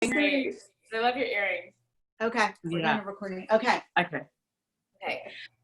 Earrings. I love your earrings. Okay, we're done recording. Okay. Okay.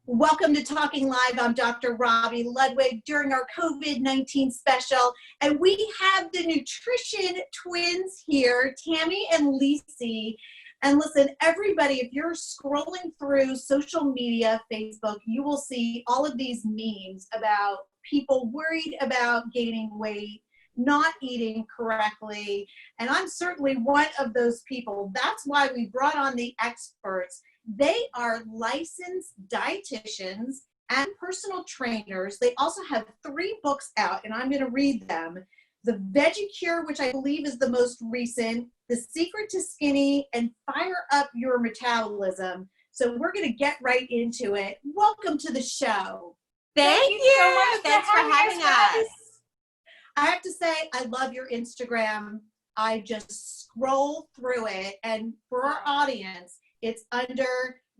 Welcome to Talking Live. I'm Dr. Robi Ludwig during our COVID-19 special. And we have the Nutritian Twins here, Tammy and Lisi. And listen, everybody, if you're scrolling through social media, Facebook, you will see all of these memes about people worried about gaining weight, not eating correctly. And I'm certainly one of those people. That's why we brought on the experts. They are licensed dietitians and personal trainers. They also have 3 books out, and I'm going to read them. The Veggie Cure, which I believe is the most recent, The Secret to Skinny, and Fire Up Your Metabolism. So we're going to get right into it. Welcome to the show. Thank you so much. Thanks for having us. I have to say, I love your Instagram. I just scroll through it. And for our audience, it's under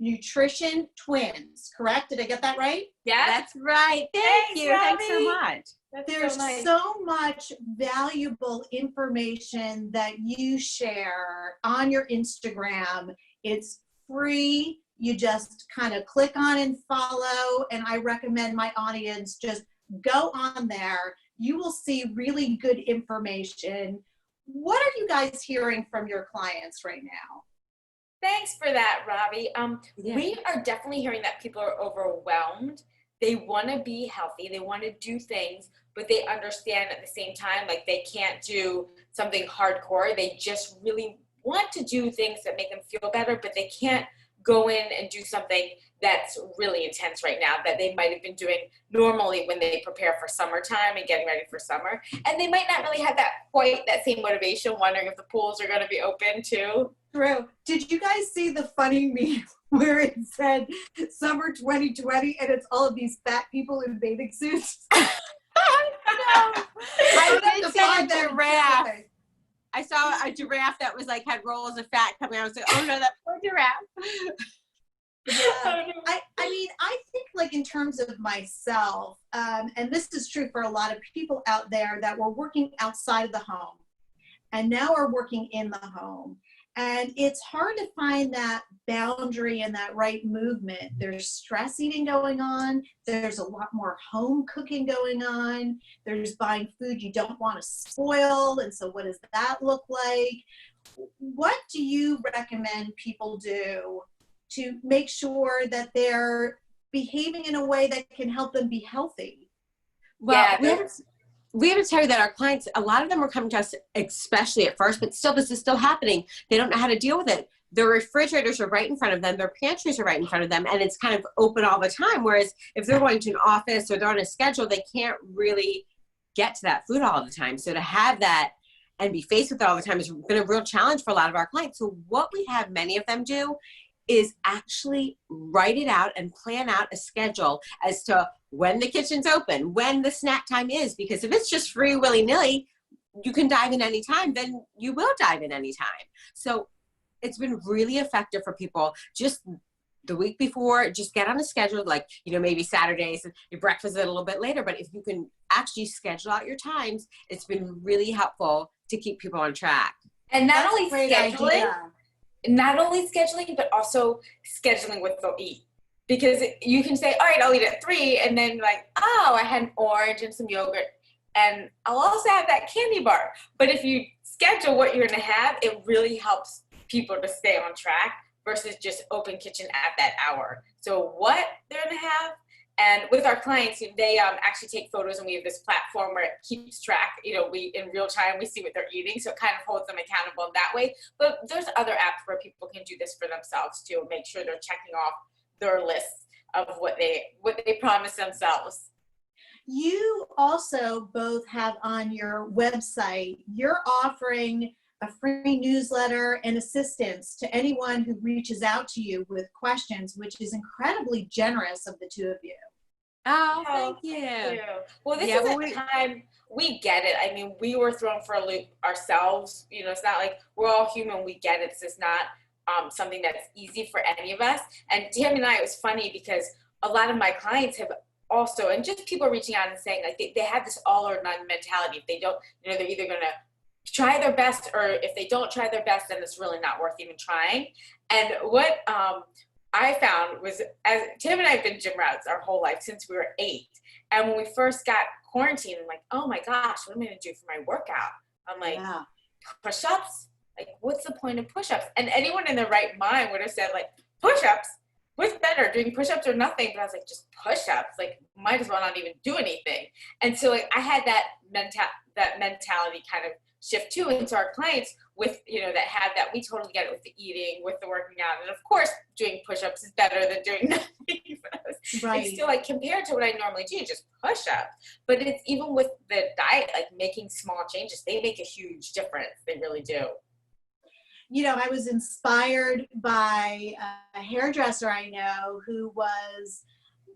Nutritian Twins, correct? Did I get that right? Yeah, that's right. Thank you. Robi. Thanks so much. There's so much valuable information that you share on your Instagram. It's free. You just kind of click on and follow. And I recommend my audience just go on there. You will see really good information. What are you guys hearing from your clients right now? Thanks for that, Robi. We are definitely hearing that people are overwhelmed. They want to be healthy. They want to do things, but they understand at the same time, like they can't do something hardcore. They just really want to do things that make them feel better, but they can't go in and do something that's really intense right now that they might have been doing normally when they prepare for summertime and getting ready for summer. And they might not really have that same motivation, wondering if the pools are going to be open too. True. Did you guys see the funny meme where it said summer 2020 and it's all of these fat people in bathing suits? No. I did see a giraffe. I saw a giraffe that was like had rolls of fat coming out. I was like, oh no, that poor giraffe. Yeah. I mean, I think like in terms of myself, and this is true for a lot of people out there that were working outside of the home and now are working in the home. And it's hard to find that boundary and that right movement. There's stress eating going on. There's a lot more home cooking going on. There's buying food you don't want to spoil. And so what does that look like? What do you recommend people do to make sure that they're behaving in a way that can help them be healthy? Well, we have to tell you that our clients, a lot of them are coming to us, especially at first, but still, this is still happening. They don't know how to deal with it. Their refrigerators are right in front of them. Their pantries are right in front of them, and it's kind of open all the time. Whereas if they're going to an office or they're on a schedule, they can't really get to that food all the time. So to have that and be faced with it all the time has been a real challenge for a lot of our clients. So what we have many of them do is actually write it out and plan out a schedule as to when the kitchen's open, when the snack time is, because if it's just free willy-nilly, you can dive in anytime, then you will dive in anytime. So it's been really effective for people. Just the week before, just get on a schedule, like, maybe Saturdays, your breakfast a little bit later, but if you can actually schedule out your times, it's been really helpful to keep people on track. And not only scheduling, but also scheduling what they'll eat. Because you can say, all right, I'll eat at 3, and then like, oh, I had an orange and some yogurt, and I'll also have that candy bar. But if you schedule what you're going to have, it really helps people to stay on track versus just open kitchen at that hour. So what they're going to have, and with our clients, they actually take photos, and we have this platform where it keeps track. We in real time, we see what they're eating, so it kind of holds them accountable in that way. But there's other apps where people can do this for themselves too, make sure they're checking off their lists of what they promise themselves. You also both have on your website, you're offering a free newsletter and assistance to anyone who reaches out to you with questions, which is incredibly generous of the two of you. Oh, thank you. Well, this is a time, we get it. I mean, we were thrown for a loop ourselves. It's not like we're all human. We get it. This is not something that's easy for any of us. And Tammy and I, it was funny because a lot of my clients have also, and just people reaching out and saying like they have this all or none mentality. If they don't, they're either going to try their best, or if they don't try their best, then it's really not worth even trying. And what I found was, as Tim and I have been gym rats our whole life since we were 8. And when we first got quarantined, I'm like, oh my gosh, what am I going to do for my workout? I'm like, push-ups? Like, what's the point of push-ups? And anyone in their right mind would have said, like, push-ups? What's better, doing push-ups or nothing? But I was like, just push-ups. Like, might as well not even do anything. And so, like, I had that mentality kind of shift too. And so our clients with, that have that, we totally get it with the eating, with the working out. And of course, doing push-ups is better than doing nothing for us. Right. It's still, like, compared to what I normally do, just push-ups. But it's even with the diet, like, making small changes, they make a huge difference. They really do. I was inspired by a hairdresser I know who was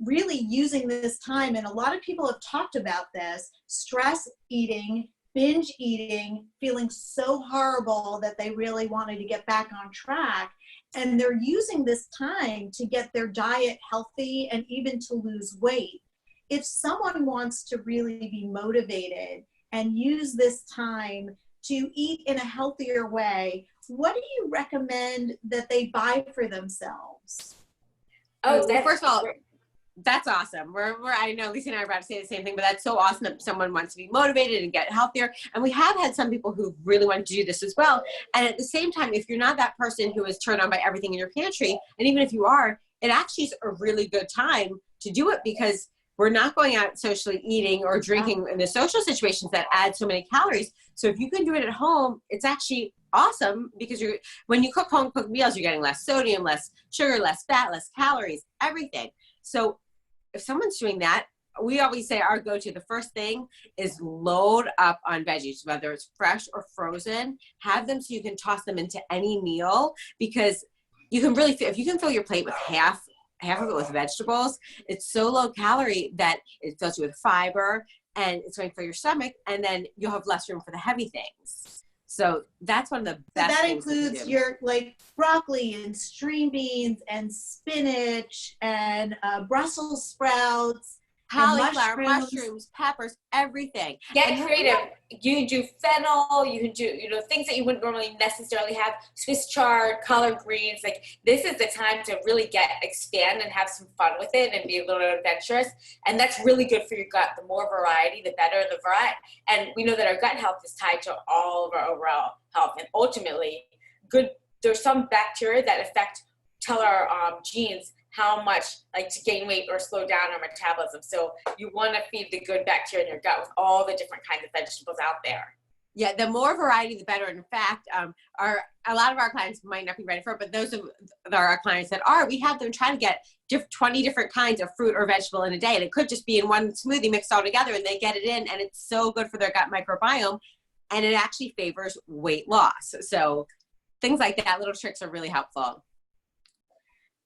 really using this time, and a lot of people have talked about this, stress eating, binge eating, feeling so horrible that they really wanted to get back on track. And they're using this time to get their diet healthy and even to lose weight. If someone wants to really be motivated and use this time to eat in a healthier way, what do you recommend that they buy for themselves? Oh, well, first of all, that's awesome. I know Lisa and I are about to say the same thing, but that's so awesome that someone wants to be motivated and get healthier. And we have had some people who really want to do this as well. And at the same time, if you're not that person who is turned on by everything in your pantry, and even if you are, it actually is a really good time to do it, because we're not going out socially eating or drinking in the social situations that add so many calories. So if you can do it at home, it's actually awesome, because when you cook home cooked meals, you're getting less sodium, less sugar, less fat, less calories, everything. So if someone's doing that, we always say our go-to, the first thing is load up on veggies, whether it's fresh or frozen. Have them so you can toss them into any meal, because you can really, if you can fill your plate with half of it with vegetables, it's so low calorie that it fills you with fiber, and it's going to fill your stomach, and then you'll have less room for the heavy things. So that's one of the best things. That includes your broccoli and string beans and spinach and Brussels sprouts, cauliflower, mushrooms, peppers, everything. Get creative. You can do fennel. You can do, things that you wouldn't normally necessarily have. Swiss chard, collard greens. Like, this is the time to really expand and have some fun with it and be a little adventurous. And that's really good for your gut. The more variety, the better the variety. And we know that our gut health is tied to all of our overall health. And ultimately, there's some bacteria that tell our genes how much, to gain weight or slow down our metabolism. So you want to feed the good bacteria in your gut with all the different kinds of vegetables out there. Yeah, the more variety, the better. In fact, a lot of our clients might not be ready for it, but those of our clients that are, we have them try to get 20 different kinds of fruit or vegetable in a day. And it could just be in one smoothie mixed all together, and they get it in, and it's so good for their gut microbiome, and it actually favors weight loss. So things like that, little tricks are really helpful.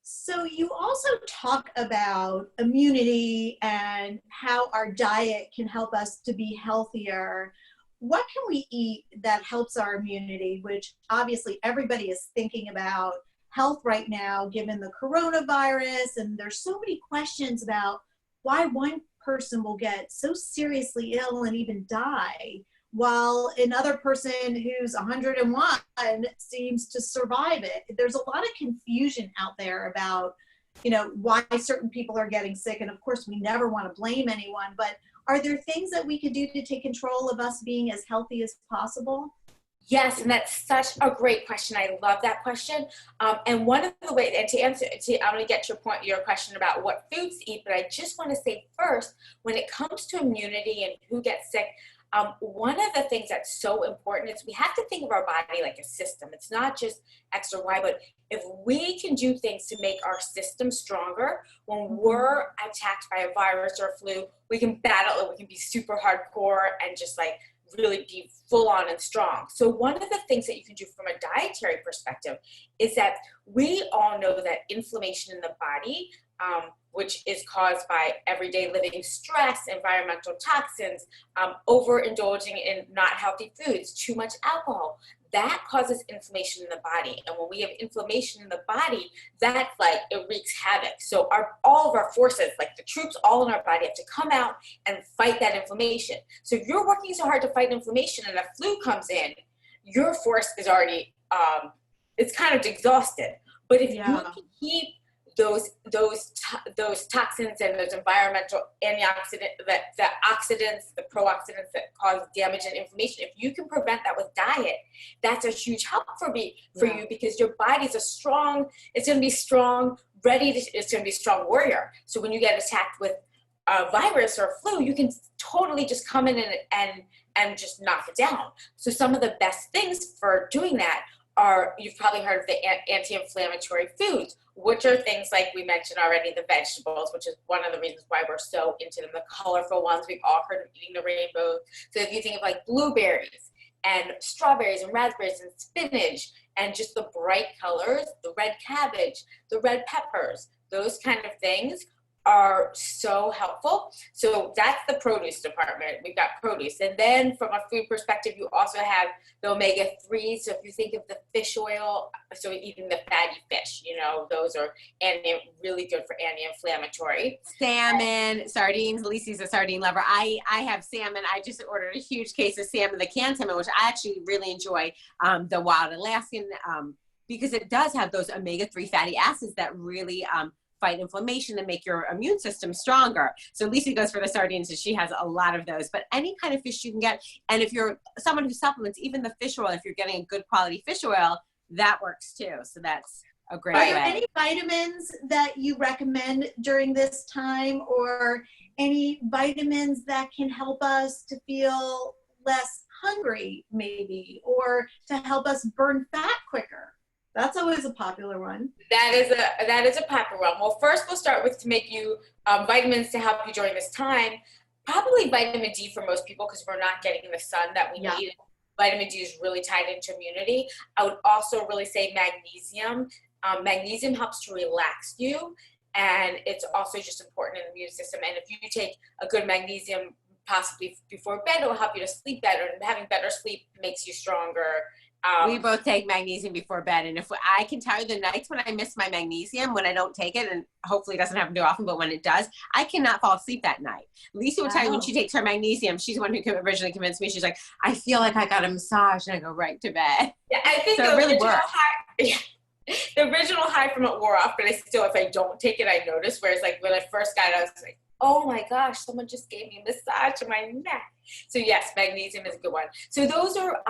So you also talk about immunity and how our diet can help us to be healthier. What can we eat that helps our immunity, which obviously everybody is thinking about health right now, given the coronavirus, and there's so many questions about why one person will get so seriously ill and even die, while another person who's 101 seems to survive it. There's a lot of confusion out there about, why certain people are getting sick. And of course, we never want to blame anyone, but are there things that we could do to take control of us being as healthy as possible? Yes, and that's such a great question. I love that question. And one of the ways, and I'm going to get to your question about what foods to eat, but I just want to say first, when it comes to immunity and who gets sick, one of the things that's so important is we have to think of our body like a system. It's not just X or Y, but if we can do things to make our system stronger, when we're attacked by a virus or a flu, we can battle it. We can be super hardcore and just really be full on and strong. So one of the things that you can do from a dietary perspective is that we all know that inflammation in the body, which is caused by everyday living stress, environmental toxins, overindulging in not healthy foods, too much alcohol, that causes inflammation in the body. And when we have inflammation in the body, that's like, it wreaks havoc. So all of our forces, like the troops all in our body, have to come out and fight that inflammation. So if you're working so hard to fight inflammation and a flu comes in, your force is already, it's kind of exhausted. But if you can keep those toxins and those environmental antioxidants, the oxidants, the pro-oxidants that cause damage and inflammation, if you can prevent that with diet, that's a huge help for you, because your body's it's going to be strong, it's going to be a strong warrior. So when you get attacked with a virus or a flu, you can totally just come in and just knock it down. So some of the best things for doing that are, you've probably heard of the anti-inflammatory foods, which are things like we mentioned already, the vegetables, which is one of the reasons why we're so into them, the colorful ones. We've all heard of eating the rainbow. So if you think of like blueberries and strawberries and raspberries and spinach and just the bright colors, the red cabbage, the red peppers, those kind of things are so helpful. So that's the produce department. We've got produce. And then from a food perspective, you also have the omega-3. So if you think of the fish oil, so eating the fatty fish, those are really good for anti-inflammatory. Salmon, sardines. Lisi's a sardine lover. I have salmon. I just ordered a huge case of salmon, the canned salmon, which I actually really enjoy, the wild Alaskan, because it does have those omega-3 fatty acids that really fight inflammation and make your immune system stronger. So Lisa goes for the sardines, and she has a lot of those. But any kind of fish you can get, and if you're someone who supplements, even the fish oil, if you're getting a good quality fish oil, that works too. So that's a great way. Are there any vitamins that you recommend during this time, or any vitamins that can help us to feel less hungry maybe, or to help us burn fat quicker? That's always a popular one. That is a popular one. Well, first we'll start with to make you vitamins to help you during this time. Probably vitamin D for most people, because we're not getting the sun that we need. Vitamin D is really tied into immunity. I would also really say magnesium. Magnesium helps to relax you, and it's also just important in the immune system. And if you take a good magnesium possibly before bed, it will help you to sleep better, and having better sleep makes you stronger. We both take magnesium before bed, and if I can tell you the nights when I miss my magnesium, when I don't take it, and hopefully it doesn't happen too often, but when it does, I cannot fall asleep that night. Lisa will tell you when she takes her magnesium, she's the one who originally convinced me. She's like, I feel like I got a massage, and I go right to bed. Yeah, I think so the really original high, the original high from it wore off, but if I don't take it, I notice. Whereas like when I first got it, I was like, oh my gosh, someone just gave me a massage to my neck. So yes, magnesium is a good one. So those are,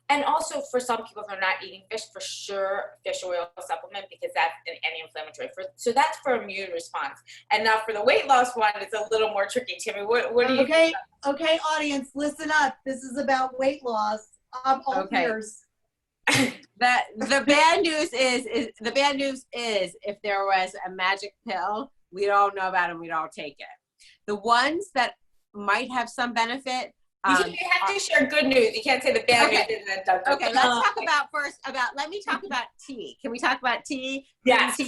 and also for some people, if they're not eating fish, for sure, fish oil supplement, because that's an anti-inflammatory. So that's for immune response. And now for the weight loss one, it's a little more tricky. Timmy, what do you think? Okay, audience, listen up. This is about weight loss. I'm all ears. The bad news is if there was a magic pill, we don't know about them, we'd all take it. The ones that might have some benefit. You have to share good news. You can't say the bad news. Okay, let's talk let me talk about tea. Can we talk about tea? Yes.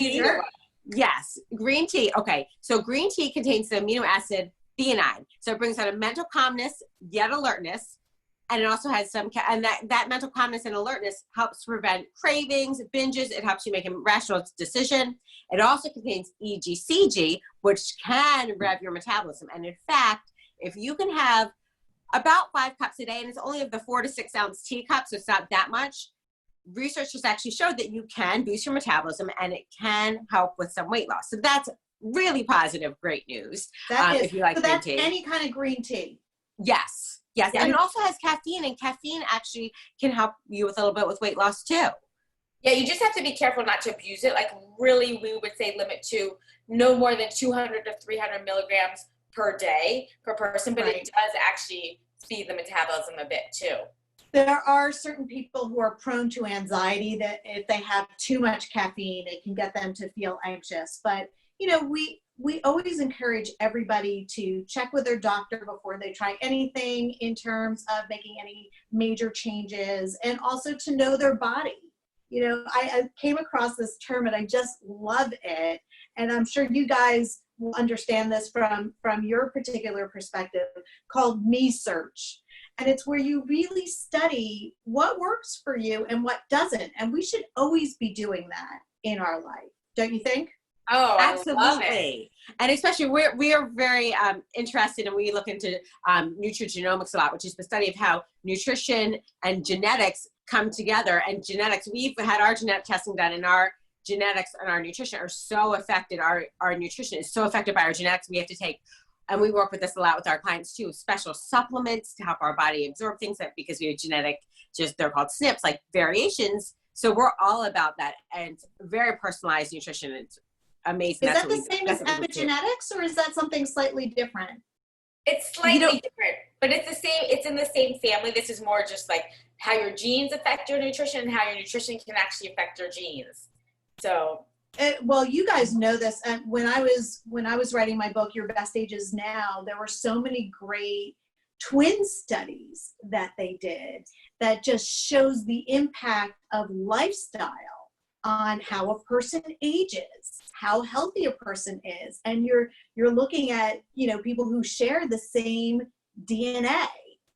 Yes, green tea. Okay, so green tea contains the amino acid theanine. So it brings out a mental calmness, yet alertness. And it also has and that mental calmness and alertness helps prevent cravings, binges. It helps you make a rational decision. It also contains EGCG, which can rev your metabolism. And in fact, if you can have about 5 cups a day, and it's only of the 4 to 6 ounce teacup, so it's not that much, researchers actually showed that you can boost your metabolism, and it can help with some weight loss. So that's really positive, great news. That is. If you like green tea. Any kind of green tea. Yes. Yes, and it also has caffeine, and caffeine actually can help you with a little bit with weight loss too. Yeah, you just have to be careful not to abuse it. Like really, we would say limit to no more than 200 to 300 milligrams per day per person, but it does actually speed the metabolism a bit too. There are certain people who are prone to anxiety that if they have too much caffeine, it can get them to feel anxious. But, we always encourage everybody to check with their doctor before they try anything in terms of making any major changes, and also to know their body. I came across this term and I just love it. And I'm sure you guys will understand this from your particular perspective, called me search. And it's where you really study what works for you and what doesn't. And we should always be doing that in our life. Don't you think? Oh, absolutely. And especially we are very interested, and we look into nutrigenomics a lot, which is the study of how nutrition and genetics come together. And genetics, we've had our genetic testing done, and our genetics and our nutrition are so affected. Our nutrition is so affected by our genetics. We have to take, and we work with this a lot with our clients too, special supplements to help our body absorb things, that because we have genetic, they're called SNPs, like variations. So we're all about that, and very personalized nutrition. It's amazing. Is that the same as epigenetics, or is that something slightly different? It's slightly different, but it's the same. It's in the same family. This is more just like how your genes affect your nutrition, and how your nutrition can actually affect your genes. So, well, you guys know this. And when I was writing my book, Your Best Ages Now, there were so many great twin studies that they did that just shows the impact of lifestyle on how a person ages, how healthy a person is. And you're looking at, people who share the same DNA,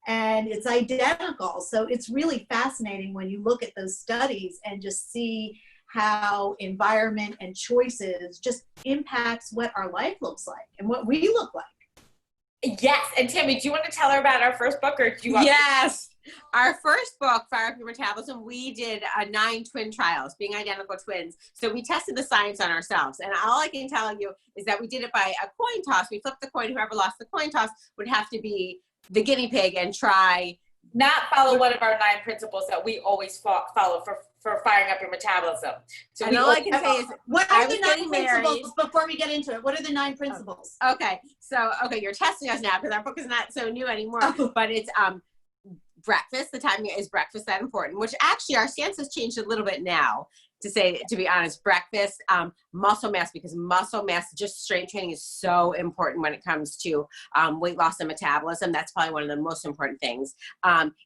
and it's identical. So it's really fascinating when you look at those studies and just see how environment and choices just impacts what our life looks like and what we look like. Yes. And Tammy, do you want to tell her about our first book, or do you want Yes. Our first book, Fire Up Your Metabolism, we did 9 twin trials, being identical twins. So we tested the science on ourselves. And all I can tell you is that we did it by a coin toss. We flipped the coin. Whoever lost the coin toss would have to be the guinea pig and try. Not follow one of our 9 principles that we always follow for firing up your metabolism. So and all I can say is, what are the 9 principles before we get into it? What are the 9 principles? Okay. So, you're testing us now because our book is not so new anymore, but it's, breakfast. The timing is breakfast that important, which actually our stance has changed a little bit now, to be honest. Breakfast, muscle mass, because muscle mass, just strength training is so important when it comes to weight loss and metabolism. That's probably one of the most important things.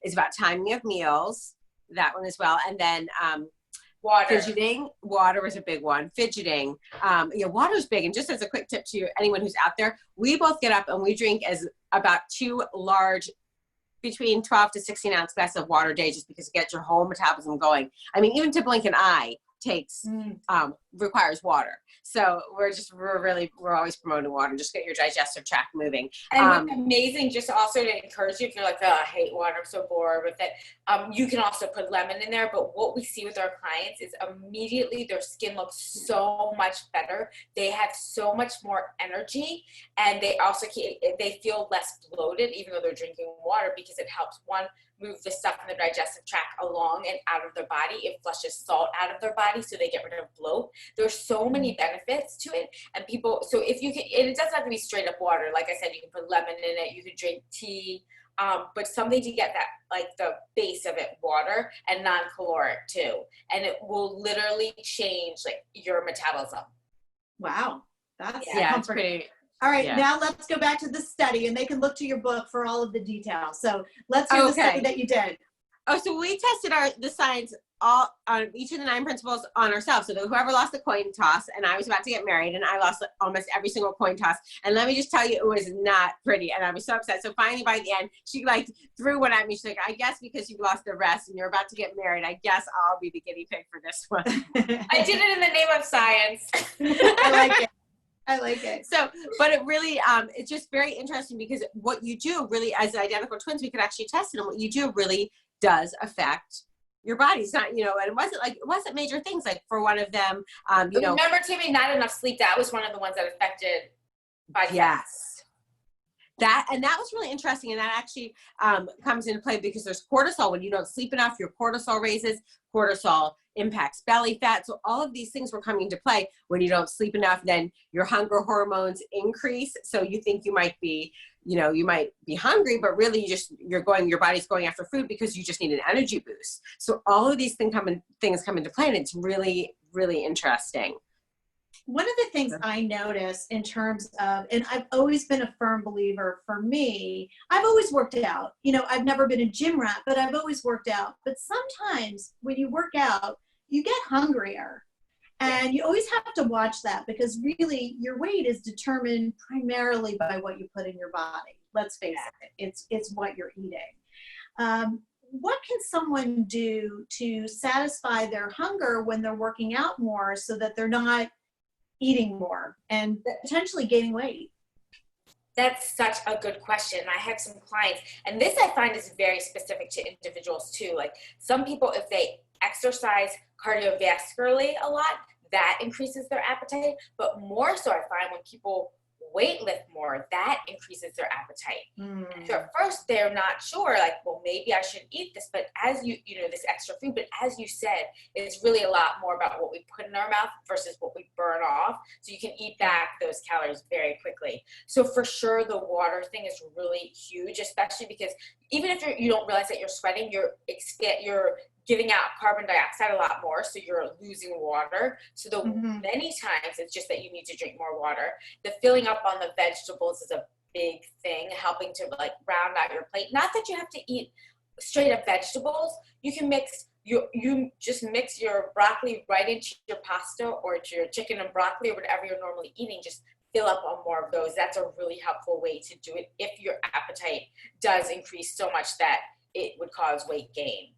It's about timing of meals, that one as well. And then water. Fidgeting. Water is a big one. Fidgeting. Water is big. And just as a quick tip to anyone who's out there, we both get up and we drink about 2 large, between 12 to 16 ounce glass of water a day, just because it gets your whole metabolism going. I mean, even to blink an eye requires water. So we're always promoting water. Just get your digestive tract moving. And what's amazing, just also to encourage you, if you're like, oh, I hate water, I'm so bored with it, you can also put lemon in there. But what we see with our clients is immediately their skin looks so much better. They have so much more energy, and they also they feel less bloated, even though they're drinking water, because it helps, one, move the stuff in the digestive tract along and out of their body. It flushes salt out of their body, so they get rid of bloat. There's so many benefits to it. And people, so if you can, and it doesn't have to be straight up water. Like I said, you can put lemon in it, you can drink tea, but something to get that, like the base of it, water, and non-caloric too. And it will literally change like your metabolism. Wow. That's it's pretty. All right, now let's go back to the study, and they can look to your book for all of the details. So let's hear the study that you did. So we tested the science all on each of the 9 principles on ourselves. So that whoever lost the coin toss, and I was about to get married, and I lost almost every single coin toss. And let me just tell you, it was not pretty, and I was so upset. So finally, by the end, she threw one at me. She's like, I guess because you lost the rest and you're about to get married, I guess I'll be the guinea pig for this one. I did it in the name of science. I like it. I like it. So, but it really, it's just very interesting, because what you do really, as identical twins, we could actually test it, and what you do really does affect your body. It's not, and it wasn't major things, like for one of them, Remember, Timmy, not enough sleep. That was one of the ones that affected body. Yes. That was really interesting. And that actually comes into play because there's cortisol. When you don't sleep enough, your cortisol raises. Cortisol impacts belly fat. So all of these things were coming into play. When you don't sleep enough, then your hunger hormones increase. So you think you might be, you might be hungry, but really your body's going after food because you just need an energy boost. So all of these things come into play, and it's really, really interesting. One of the things I notice in terms of, and I've always been a firm believer, for me, I've always worked out. I've never been a gym rat, but I've always worked out. But sometimes when you work out, you get hungrier. And you always have to watch that, because really your weight is determined primarily by what you put in your body. Let's face it, it's what you're eating. What can someone do to satisfy their hunger when they're working out more so that they're not eating more and potentially gaining weight? That's such a good question. I have some clients, and this I find is very specific to individuals too. Like some people, if they exercise cardiovascularly a lot, that increases their appetite. But more so, I find when people weight lift more, that increases their appetite. So at first they're not sure, like, well, maybe I should eat this, but as you know, this extra food, but as you said, it's really a lot more about what we put in our mouth versus what we burn off. So you can eat back those calories very quickly. So for sure, the water thing is really huge, especially because even if you don't realize that you're sweating, you're giving out carbon dioxide a lot more, so you're losing water. So many times it's just that you need to drink more water. The filling up on the vegetables is a big thing, helping to like round out your plate. Not that you have to eat straight up vegetables. You can mix, you just mix your broccoli right into your pasta or to your chicken and broccoli or whatever you're normally eating. Just fill up on more of those. That's a really helpful way to do it if your appetite does increase so much that it would cause weight gain.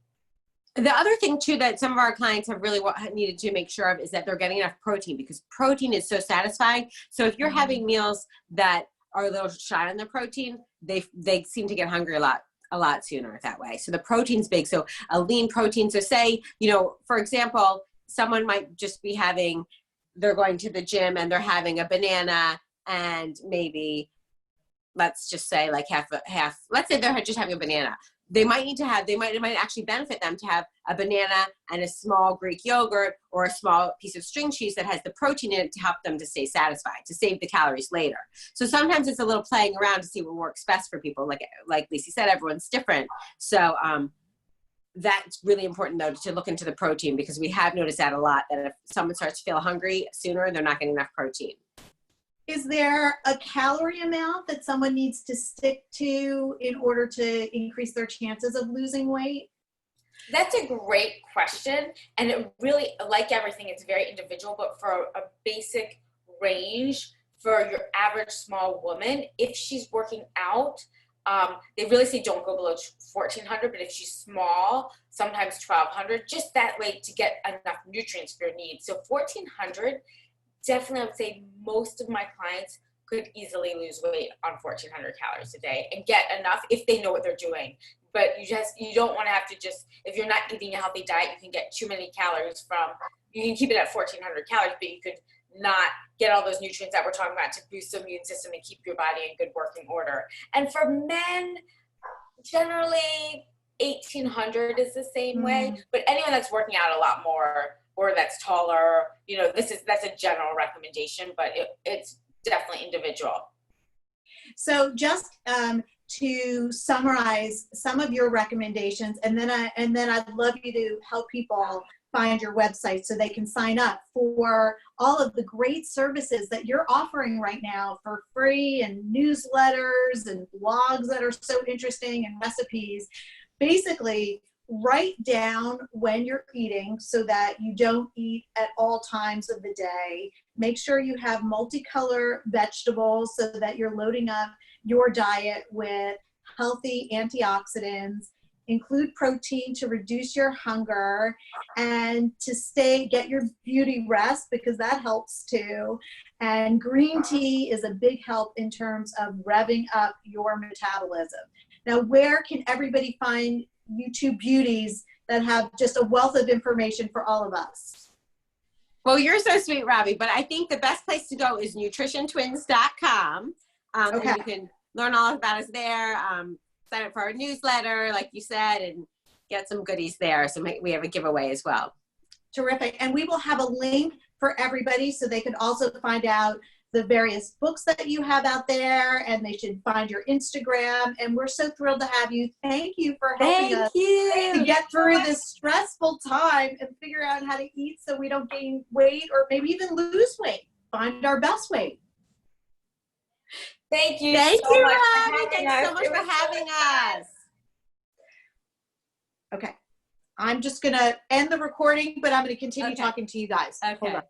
The other thing too that some of our clients have really needed to make sure of is that they're getting enough protein, because protein is so satisfying. So if you're having meals that are a little shy on the protein, they seem to get hungry a lot sooner that way. So the protein's big. So a lean protein. So say, you know, for example, someone might just be they're going to the gym and they're having a banana and maybe, let's just say like half, let's say they're just having a banana. It might actually benefit them to have a banana and a small Greek yogurt or a small piece of string cheese that has the protein in it to help them to stay satisfied, to save the calories later. So sometimes it's a little playing around to see what works best for people. Like Lacey said, everyone's different. So that's really important though, to look into the protein, because we have noticed that a lot, that if someone starts to feel hungry sooner, they're not getting enough protein. Is there a calorie amount that someone needs to stick to in order to increase their chances of losing weight? That's a great question. And it really, like everything, it's very individual, but for a basic range for your average small woman, if she's working out, they really say don't go below 1,400, but if she's small, sometimes 1,200, just that way to get enough nutrients for your needs. So 1,400, definitely I would say most of my clients could easily lose weight on 1,400 calories a day and get enough if they know what they're doing. But you don't want to have to just, if you're not eating a healthy diet, you can get too many calories you can keep it at 1,400 calories, but you could not get all those nutrients that we're talking about to boost the immune system and keep your body in good working order. And for men, generally 1,800 is the same way, but anyone that's working out a lot more or that's taller, you know, that's a general recommendation, but it's definitely individual. So just to summarize some of your recommendations, and then I'd love you to help people find your website so they can sign up for all of the great services that you're offering right now for free, and newsletters and blogs that are so interesting, and recipes. Basically, write down when you're eating so that you don't eat at all times of the day. Make sure you have multicolor vegetables so that you're loading up your diet with healthy antioxidants. Include protein to reduce your hunger, and to get your beauty rest, because that helps too. And green tea is a big help in terms of revving up your metabolism. Now, where can everybody find you two beauties that have just a wealth of information for all of us? Well, you're so sweet, Robbie, but I think the best place to go is nutritiantwins.com. Okay. And you can learn all about us there. Sign up for our newsletter, like you said, and get some goodies there. So we have a giveaway as well. Terrific. And we will have a link for everybody so they can also find out the various books that you have out there, and they should find your Instagram. And we're so thrilled to have you. Thank you for helping us to get through this stressful time and figure out how to eat so we don't gain weight or maybe even lose weight. Find our best weight. Thank you. Thank so you, much Robbie. Thanks so much for having us. Okay. I'm just going to end the recording, but I'm going to continue talking to you guys. Okay. Hold on.